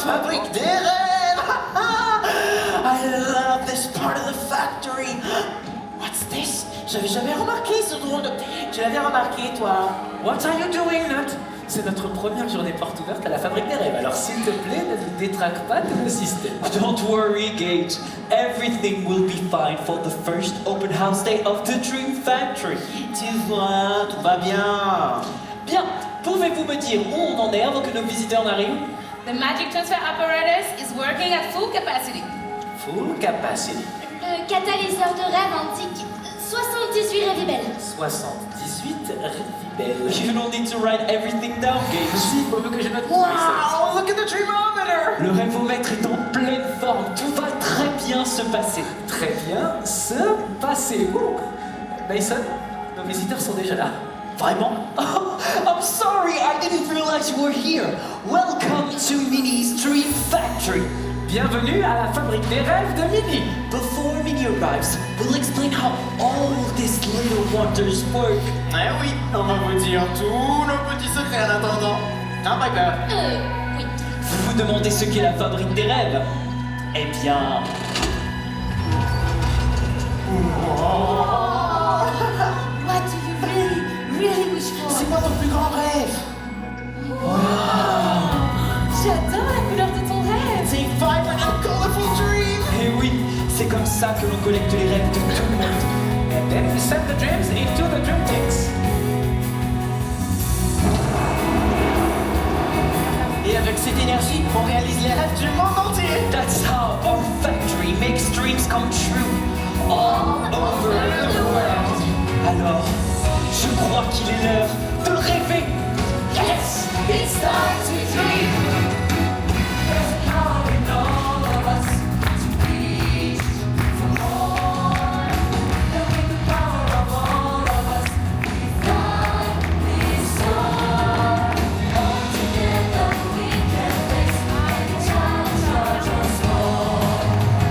fabrique des rêves. I love this part of the factory. What's this? J'avais jamais remarqué ce drôle de... Tu l'avais remarqué, toi? What are you doing, Nut? C'est notre première journée porte ouverte à la fabrique des rêves, alors s'il te plaît, ne nous détraque pas de nos systèmes. Don't worry, Gage. Everything will be fine for the first open house day of the Dream Factory. Tu vois, tout va bien. Bien, pouvez-vous me dire où on en est avant que nos visiteurs n'arrivent? The magic transfer apparatus is working at full capacity. Full capacity. Le catalyseur de rêve indique 78 révibelles. 78 rivibelles. You don't need to write everything down, Gage. Si, pour que je note tout ça. Wow, look at the Dreamometer. Le rêvomètre est en pleine forme. Tout va très bien se passer. Très bien, se passer. Ouh. Mason, nos visiteurs sont déjà là. Vraiment? Oh, I'm sorry, I didn't realize you were here. Welcome to Minnie's Dream Factory. Bienvenue à la fabrique des rêves de Minnie. Before Minnie arrives, we'll explain how all these little wonders work. Eh oui, on va vous dire tous nos petits secrets en attendant. Hein, Piper? Oui. Vous vous demandez ce qu'est la fabrique des rêves? Eh bien... What do you really wish for? C'est quoi ton plus grand rêve? J'adore la couleur de ton rêve. C'est vibrant and colorful dream. Eh oui, c'est comme ça que l'on collecte les rêves de tout le monde. And then we send the dreams into the dream tanks. Et avec cette énergie, on réalise les rêves du monde entier. That's how our factory makes dreams come true all over the world. Alors, je crois qu'il est l'heure de rêver. Yes, it's time to dream. There's power in all of us to reach for more. And with the power of all of us, we fly, we soar. All together we can face any challenge, large or small.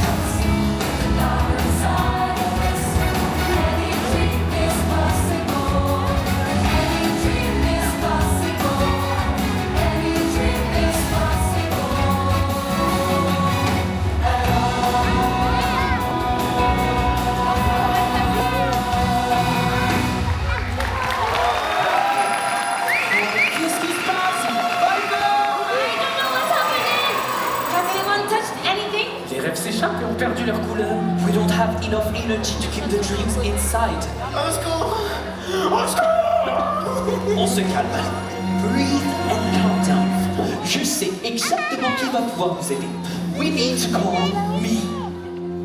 Cause with the power inside of us, any dream is possible. Any dream is possible. Any dream is possible. Qu'est-ce qui se passe? Piper! I don't know what's happening. Has anyone touched anything? Les rêves s'échappent et ont perdu leur couleur. We don't have enough energy to keep the dreams inside. Au secours! Au secours! On se calme. Breathe and calm down. Je sais exactement qui va pouvoir nous aider. We need to call me.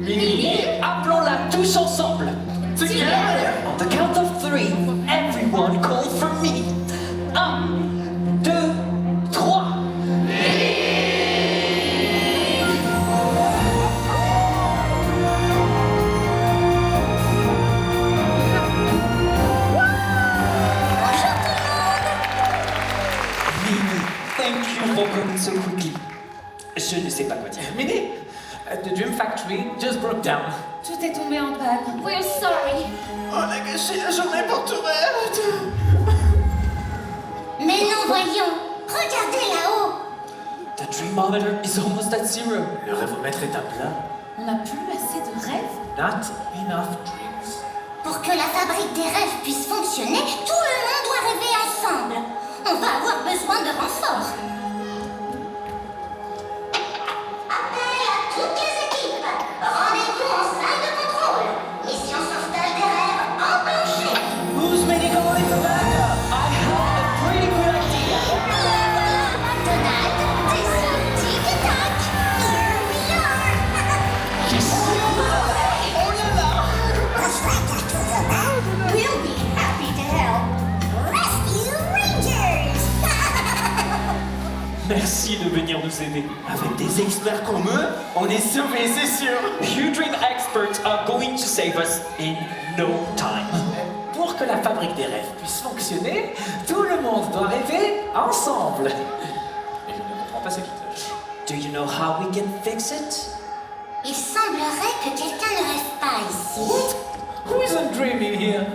Minnie? Appelons-la tous ensemble. Together! On the count of 3, everyone call for me. 1, 2, 3. Mimi, thank you for coming so quickly. Je ne sais pas quoi dire. Minnie, the Dream Factory just broke down. Tout est tombé en panne. We're sorry. On a gâché la journée porte ouverte. Mais non, voyons. Regardez là-haut. The dreamometer is almost at 0. Le rêvomètre est à plat. On n'a plus assez de rêves. Not enough dreams. Pour que la fabrique des rêves puisse fonctionner, tout le monde doit rêver ensemble. On va avoir besoin de renforts. Appel à toutes les équipes. Rendez-vous en salle de contrôle. Mission sauvetage des rêves enclenchée. Who's Minnie going to backup? I have a pretty good idea. Donald, Daisy, tic-tac. Here we are. Yes. We'll be happy to help. Rescue Rangers. Merci de venir nous aider. Avec des experts comme eux, on est sauvés, c'est sûr. You dream experts are going to save us in no time. Pour que la fabrique des rêves puisse fonctionner, tout le monde doit rêver ensemble. Et je ne comprends pas ce qui cloche. Do you know how we can fix it? Il semblerait que quelqu'un ne rêve pas ici. Who isn't dreaming here?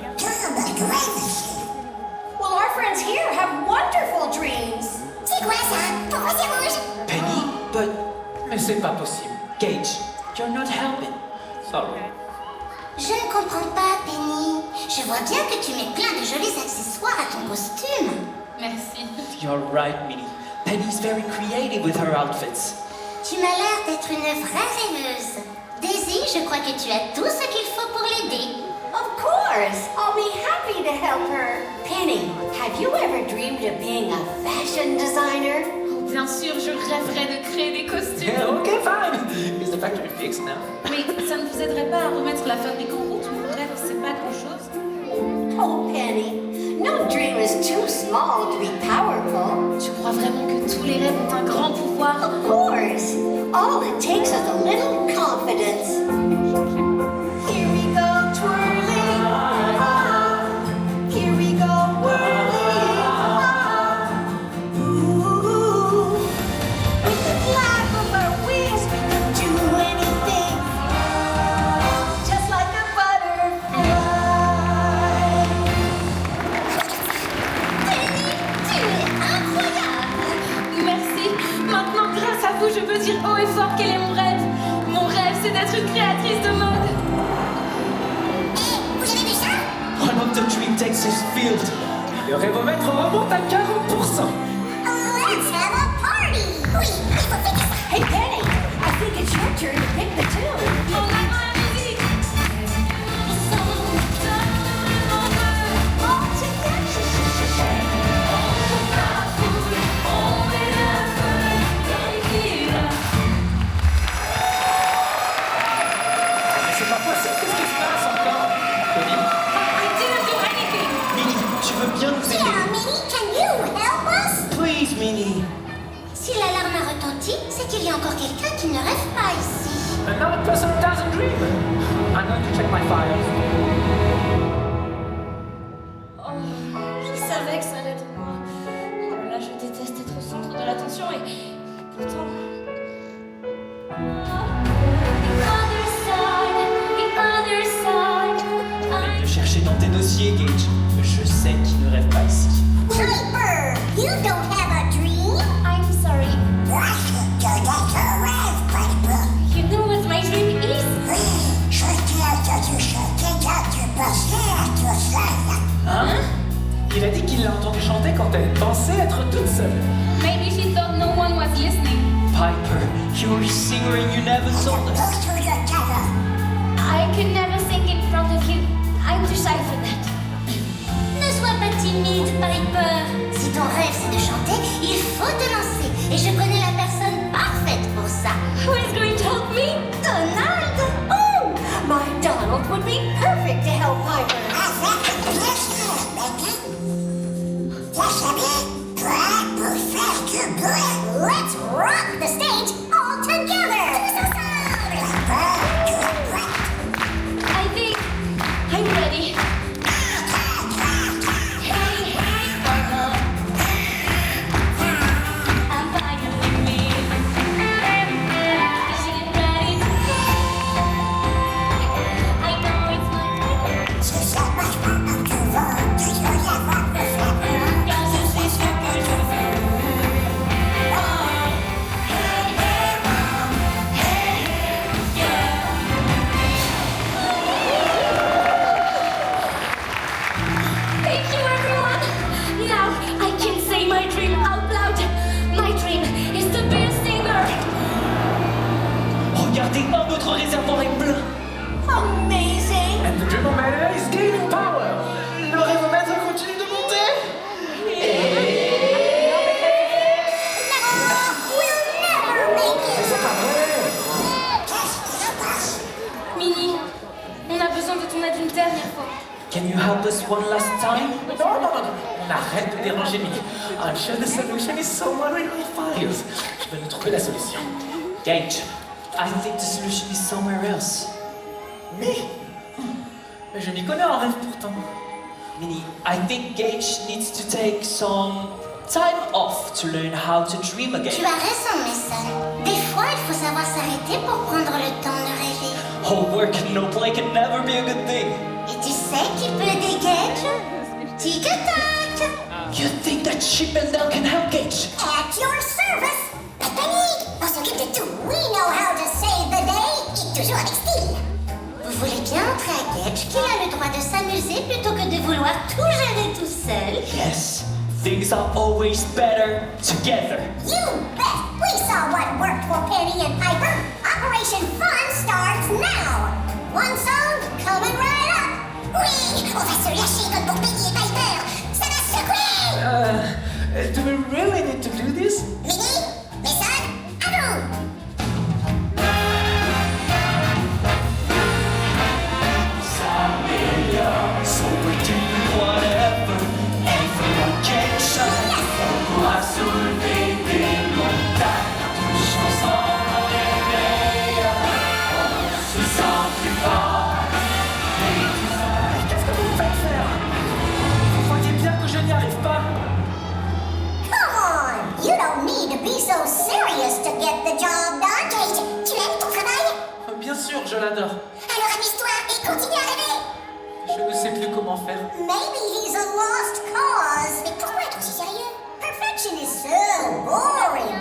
Well, our friends here have wonderful dreams. C'est quoi ça? Pourquoi c'est rouge? Penny, but C'est pas possible. Gage, you're not helping. Sorry. Je ne comprends pas, Penny. Je vois bien que tu mets plein de jolis accessoires à ton costume. Merci. You're right, Minnie. Penny's very creative with her outfits. Tu m'as l'air d'être une vraie rêveuse. Daisy, je crois que tu as tout ce qu'il faut pour l'aider. Of course! I'll be happy to help her. Penny, have you ever dreamed of being a fashion designer? Oh, bien sûr, je rêverais de créer des costumes. Yeah, okay, fine. Is the factory fixed now? Mais ça ne vous aiderait pas à remettre la fabrique en route? Mon rêve, c'est pas grand-chose. Oh, Penny, no dream is too small to be powerful. Tu crois vraiment que tous les rêves ont un grand pouvoir? Of course! All it takes is a little confidence. Here we go, twirling. Here we go, whirling. Ooh. With the flap of our wings, we can do anything. Just like a butterfly. Penny, tu es incroyable. Merci. Maintenant, grâce à vous, je peux dire haut et fort quel est mon rêve. Mon rêve, c'est d'être une créatrice de mode. Hé, vous avez vu ça? One of the dream takes his field. Le rêvomètre remonte à 40%. Let's have a party. Oui, il faut fêter ça. Hey, Penny, I think it's your turn to pick the tune. En avant la musique. All together. Mais c'est pas possible, qu'est-ce qui se passe encore? Penny? I didn't do anything. Minnie, tu veux bien nous aider? Yeah, Minnie, can you help us? Please, Minnie. Si l'alarme a retenti, c'est qu'il y a encore quelqu'un qui ne rêve pas ici. Another person doesn't dream. I'm going to check my files. Oh, je savais que ça allait être moi. Oh là là, je déteste être au centre de l'attention et pourtant... Arrête de chercher dans tes dossiers, Gage. Je sais qu'il ne rêve pas ici. Piper, you don't have a dream? I'm sorry. Tu n'as qu'un rêve, Piper. You know what my dream is? Oui, je t'ai entendu chanter quand tu pensais à tout seul. Hein? Il a dit qu'il l'a entendu chanter quand elle pensait être toute seule. Maybe she thought no one was listening. Piper, you're a singer and you never told us. Go to your cover. I can never sing in front of you. I'm too shy for that. Ne sois pas timide, Piper. Si ton rêve c'est de chanter, il faut te lancer. Et je connais la personne parfaite pour ça. Who is going to help me? Donald! Oh, my Donald would be perfect to help Piper. Avec plaisir, Becky. Tu savais, prêt pour faire du bruit. Let's rock the stage all together. Tous ensemble. Piper, tu es prête? I think I'm ready. Hey, hey, Barbara. I'm finally me. Is it ready? I know it's my Si ça marche pas comme tu veux, tu dois y avoir le faire. Car je sais ce que je fais. Thank you, everyone. Now I can say my dream out loud. My dream is to be a singer. Regardez, notre réservoir est plein. Amazing. And the Dreamometer is gaining power. Le rêvomètre continue de monter. We'll never make Mais it. c'est pas vrai. Qu'est-ce qui se passe? Minnie, on a besoin de ton aide une dernière fois. Can you help us one last time? Non. On arrête de déranger Minnie. I'm sure the solution is somewhere in our files. Je vais nous trouver la solution. Gage, I think the solution is somewhere else. Mais je m'y connais en rêve pourtant. Minnie, I think Gage needs to take some time off to learn how to dream again. Tu as raison, Mason. Des fois, il faut savoir s'arrêter pour prendre le temps de rêver. All work and no play can never be a good thing. Et tu sais qui peut dégager? Tic-tac! You think that Chip and Dale can help Gage? At your service! Bethany, on s'occupe de tout. We know bien, Trinquette, qu'il a le droit de s'amuser plutôt que de vouloir tout gérer tout seul. Yes, things are always better together. You bet! We saw what worked for Penny and Piper. Operation Fun starts now. One song coming right up. Oui, on va se lâcher comme pour Penny et Piper. Ça va secouer! Do we really need to do this? Minnie, Mason, à vous! So we're doing whatever everyone can shine. On pourra soulever des montagnes. Tous ensemble on est meilleurs. On se sent plus fort. Mais qu'est-ce que vous me faites faire? Vous voyez bien que je n'y arrive pas. Come on! You don't need to be so serious to get the job done. Kate, tu aimes ton travail? Bien sûr, je l'adore. Alors amuse-toi et continue à rêver. Je ne sais plus comment faire. Maybe he's a lost cause. Mais pourquoi être aussi sérieux? Perfection is so boring.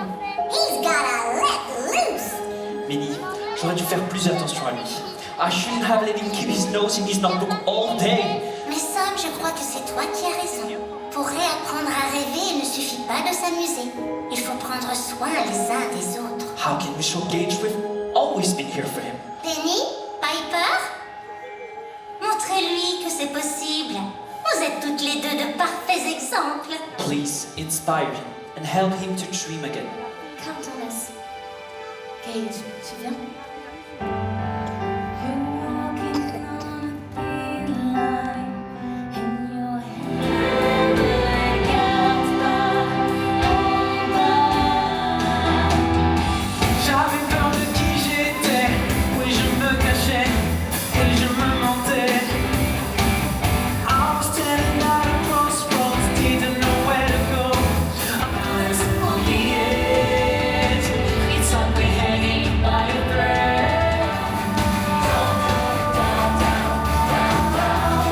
He's gotta let loose. Minnie, j'aurais dû faire plus attention à lui. I shouldn't have let him keep his nose in his notebook all day. Mais Sam, je crois que c'est toi qui as raison. Pour réapprendre à rêver, il ne suffit pas de s'amuser. Il faut prendre soin les uns des autres. How can we show Gage we've always been here for him? Penny? Piper? Montrez-lui que c'est possible. Vous êtes toutes les deux de parfaits exemples. Please inspire him and help him to dream again. Count on us. Gage, tu viens? J'avais peur de qui j'étais. Oui, je me cachais et je me mentais. I was standing at a crossroads, didn't know where to go. I was on the edge. It's like we're hanging by a thread. Don't look down, down, down, down.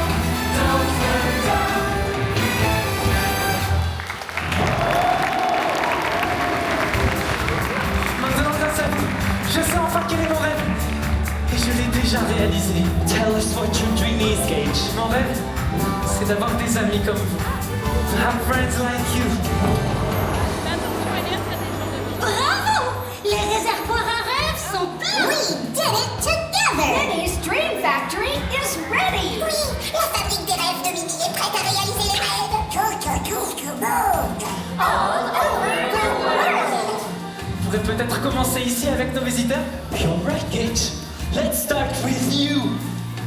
Don't look down. Maintenant, grâce à vous, je sais enfin quel est mon rêve. Et je l'ai déjà réalisé. Tell us what your dream is, Gage. Mon rêve, c'est d'avoir des amis comme vous. To have friends like you. Bravo! Les réservoirs à rêves sont pleins! We did it together! Penny's Dream Factory is ready! Oui, la fabrique des rêves de Minnie est prête à réaliser les rêves! Tout autour du monde! All over the world! On pourrait peut-être commencer ici avec nos visiteurs. You're right, Gage. Let's start with you.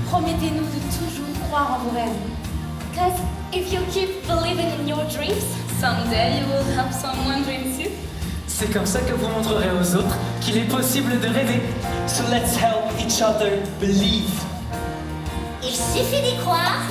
Promettez-nous de toujours croire en vos rêves. Because if you keep believing in your dreams, someday you will help someone dream too. C'est comme ça que vous montrerez aux autres qu'il est possible de rêver. So let's help each other believe. Il suffit d'y croire